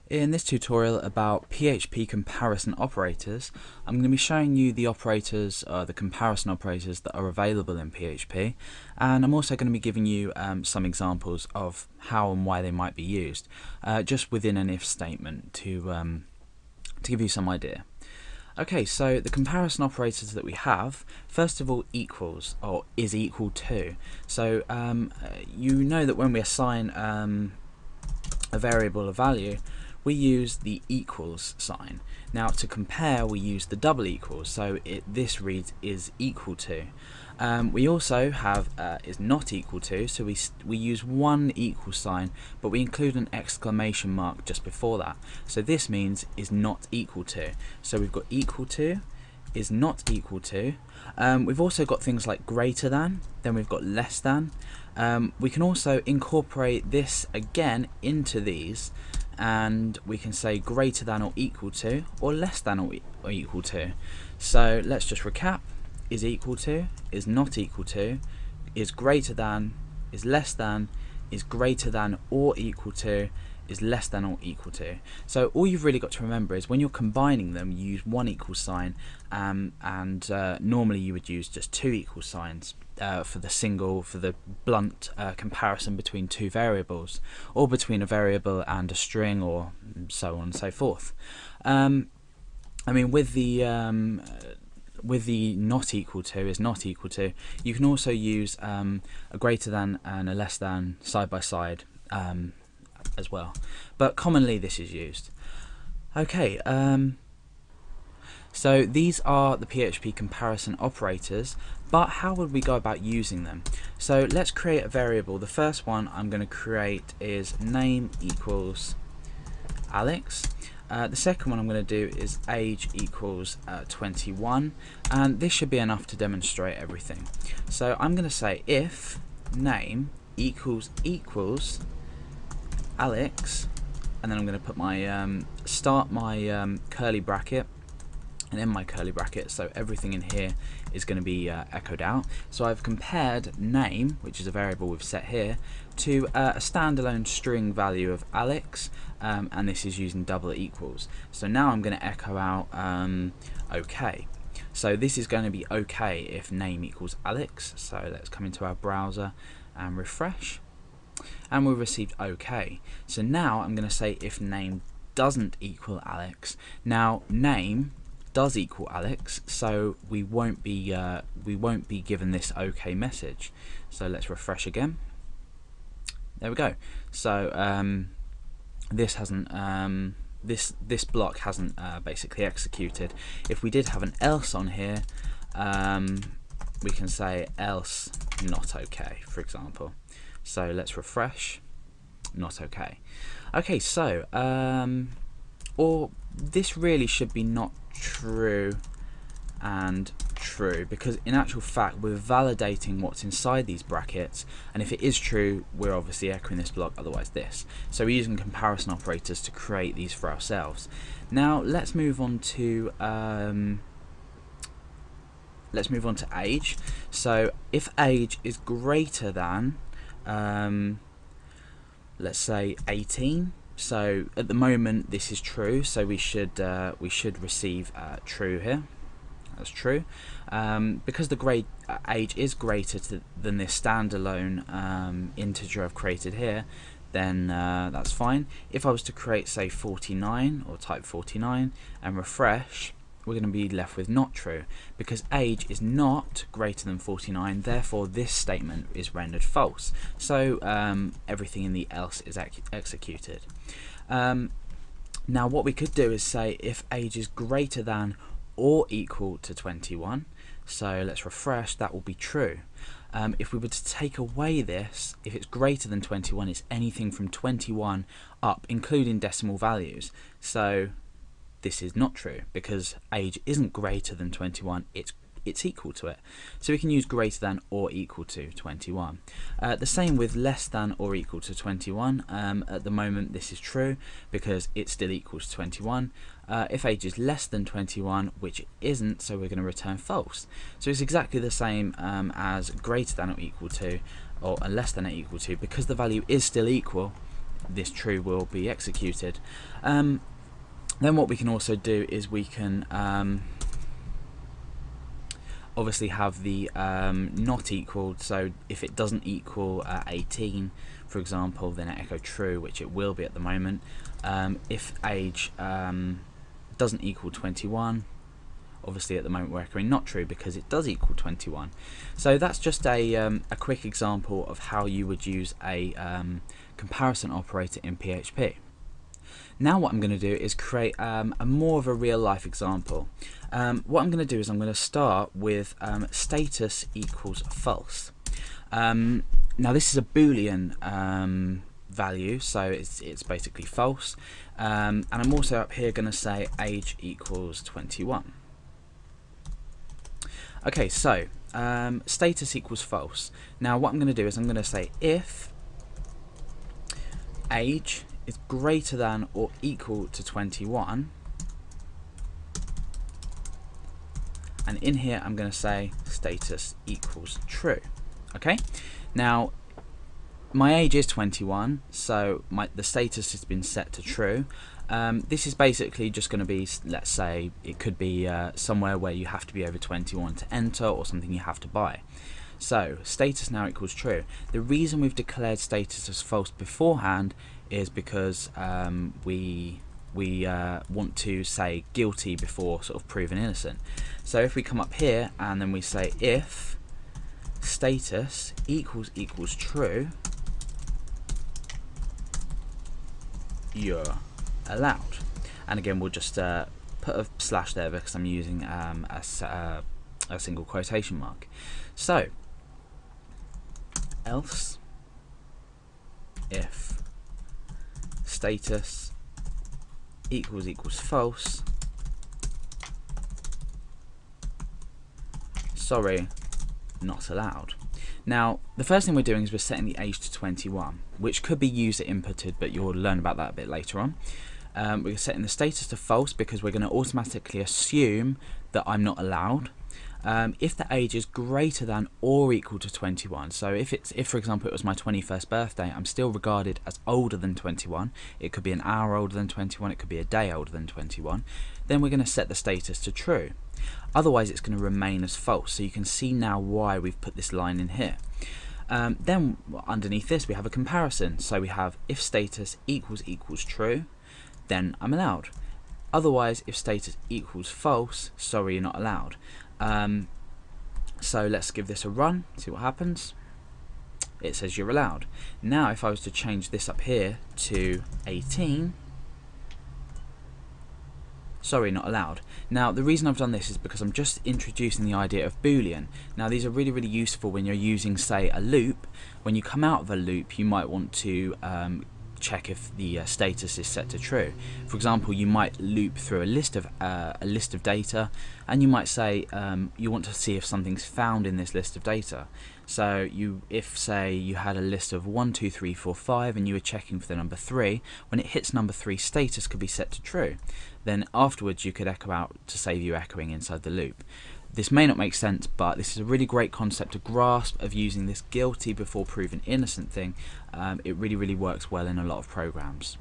In this tutorial about PHP comparison operators, I'm going to be showing you the operators, the comparison operators that are available in PHP, and I'm also going to be giving you some examples of how and why they might be used, just within an if statement to give you some idea. Okay, so the comparison operators that we have, first of all, equals, or is equal to. So you know that when we assign a variable a value, we use the equals sign. Now to compare, we use the double equals, so this reads is equal to. We also have is not equal to, so we use one equal sign, but we include an exclamation mark just before that. So this means is not equal to. So we've got equal to, is not equal to. We've also got things like greater than, then we've got less than. We can also incorporate this again into these, and we can say greater than or equal to, or less than or equal to. So let's just recap. Is equal to, is not equal to, is greater than, is less than, is greater than or equal to, is less than or equal to. So all you've really got to remember is when you're combining them, you use one equal sign, and normally you would use just two equal signs for the blunt comparison between two variables, or between a variable and a string, or so on and so forth. I mean, with the not equal to, is not equal to, you can also use a greater than and a less than side by side as well, but commonly this is used. Okay, so these are the PHP comparison operators, but how would we go about using them? So let's create a variable. The first one I'm going to create is name equals Alex. The second one I'm going to do is age equals 21, and this should be enough to demonstrate everything. So I'm going to say if name equals Alex, and then I'm going to put my start my curly bracket and end my curly bracket, so everything in here is going to be echoed out. So I've compared name, which is a variable we've set here, to a standalone string value of Alex, and this is using double equals. So now I'm going to echo out OK. So this is going to be OK if name equals Alex. So let's come into our browser and refresh, and we've received OK. So now I'm going to say if name doesn't equal Alex. Now name does equal Alex, so we won't be given this OK message. So let's refresh again. There we go. So this hasn't this block hasn't basically executed. If we did have an else on here, we can say else not OK, for example. So let's refresh. Not OK. Okay, so or this really should be not true and true, because in actual fact we're validating what's inside these brackets, and if it is true we're obviously echoing this block, otherwise this. So we're using comparison operators to create these for ourselves. Now let's move on to age. So if age is greater than let's say 18, so at the moment this is true, so we should receive true here. That's true. Because the age is greater than this standalone integer I've created here, then that's fine. If I was to create, say, 49, or type 49 and refresh, we're going to be left with not true, because age is not greater than 49, therefore this statement is rendered false. So everything in the else is executed. Now what we could do is say if age is greater than or equal to 21, so let's refresh, that will be true. If we were to take away this, if it's greater than 21, it's anything from 21 up, including decimal values. So this is not true, because age isn't greater than 21, it's equal to it. So we can use greater than or equal to 21. The same with less than or equal to 21. At the moment this is true because it still equals 21. If age is less than 21, which it isn't, so we're going to return false. So it's exactly the same as greater than or equal to, or less than or equal to, because the value is still equal. this true will be executed. Then what we can also do is we can obviously have the not equal, so if it doesn't equal 18, for example, then it echo true, which it will be at the moment. If age doesn't equal 21, obviously at the moment we're echoing not true because it does equal 21. So that's just a quick example of how you would use a comparison operator in PHP. Now what I'm going to do is create a more of a real life example. What I'm going to do is I'm going to start with status equals false. Now this is a Boolean value, so it's basically false, and I'm also up here going to say age equals 21. Okay, so status equals false. Now what I'm going to do is I'm going to say if age is greater than or equal to 21, and in here I'm going to say status equals true. Okay, now my age is 21, so the status has been set to true. This is basically just going to be, let's say it could be somewhere where you have to be over 21 to enter, or something you have to buy. So status now equals true. The reason we've declared status as false beforehand is because we want to say guilty before sort of proven innocent. So if we come up here and then we say if status equals true, you're allowed. And again, we'll just put a slash there because I'm using a single quotation mark. So else if status equals false, sorry, not allowed. Now the first thing we're doing is we're setting the age to 21, which could be user inputted, but you'll learn about that a bit later on. We're setting the status to false because we're going to automatically assume that I'm not allowed. If the age is greater than or equal to 21, so if for example it was my 21st birthday, I'm still regarded as older than 21. It could be an hour older than 21, it could be a day older than 21. Then we're going to set the status to true. Otherwise it's going to remain as false. So you can see now why we've put this line in here. Then underneath this we have a comparison. So we have if status equals true, then I'm allowed. Otherwise, if status equals false, sorry, you're not allowed. So let's give this a run, see what happens. It says you're allowed. Now if I was to change this up here to 18, sorry, not allowed. Now the reason I've done this is because I'm just introducing the idea of Boolean. Now these are really useful when you're using, say, a loop. When you come out of a loop, you might want to check if the status is set to true. For example, you might loop through a list of data, and you might say you want to see if something's found in this list of data. So if say you had a list of 1, 2, 3, 4, 5, and you were checking for the number 3, when it hits number 3, status could be set to true. Then afterwards you could echo out to save you echoing inside the loop. This may not make sense, but this is a really great concept to grasp of using this guilty before proven innocent thing. It really works well in a lot of programs.